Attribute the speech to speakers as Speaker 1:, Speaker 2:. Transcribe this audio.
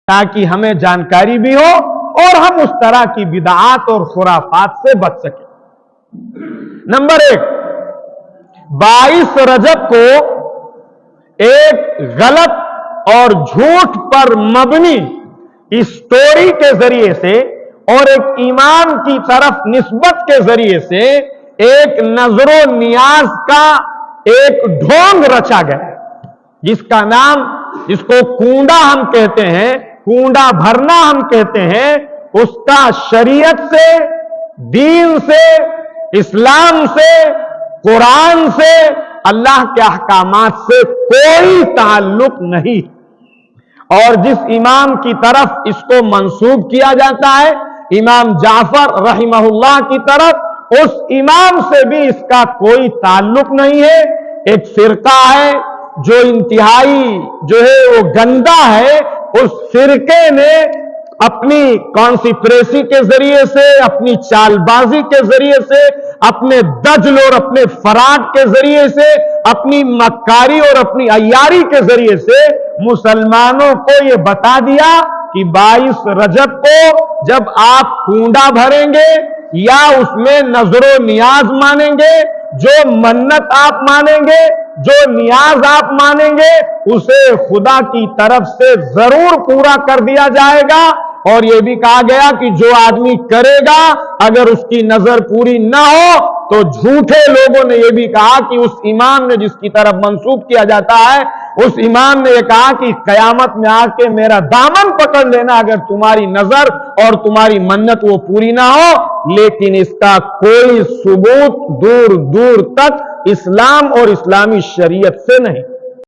Speaker 1: تاکہ ہمیں جانکاری بھی ہو اور ہم اس طرح کی بدعات اور خرافات سے بچ سکیں۔ نمبر 1، 22 رجب کو ایک غلط اور جھوٹ پر مبنی اسٹوری کے ذریعے سے اور ایک امام کی طرف نسبت کے ذریعے سے ایک نظر و نیاز کا ایک ڈھونگ رچا گیا، جس کا نام، جس کو کونڈا ہم کہتے ہیں، کونڈا بھرنا ہم کہتے ہیں، اس کا شریعت سے، دین سے، اسلام سے، قرآن سے، اللہ کے احکامات سے کوئی تعلق نہیں۔ اور جس امام کی طرف اس کو منسوب کیا جاتا ہے، امام جعفر رحمہ اللہ کی طرف، اس امام سے بھی اس کا کوئی تعلق نہیں ہے۔ ایک فرقہ ہے جو انتہائی جو ہے وہ گندا ہے، اس فرقے نے اپنی کانسپریسی کے ذریعے سے، اپنی چال بازی کے ذریعے سے، اپنے دجل اور اپنے فراڈ کے ذریعے سے، اپنی مکاری اور اپنی عیاری کے ذریعے سے مسلمانوں کو یہ بتا دیا کہ 22 رجب کو جب آپ کونڈا بھریں گے یا اس میں نظر و نیاز مانیں گے، جو منت آپ مانیں گے، جو نیاز آپ مانیں گے، اسے خدا کی طرف سے ضرور پورا کر دیا جائے گا۔ اور یہ بھی کہا گیا کہ جو آدمی کرے گا اگر اس کی نظر پوری نہ ہو تو جھوٹے لوگوں نے یہ بھی کہا کہ اس امام نے جس کی طرف منسوب کیا جاتا ہے، اس امام نے یہ کہا کہ قیامت میں آ کے میرا دامن پکڑ لینا اگر تمہاری نظر اور تمہاری منت وہ پوری نہ ہو۔ لیکن اس کا کوئی ثبوت دور دور تک اسلام اور اسلامی شریعت سے نہیں۔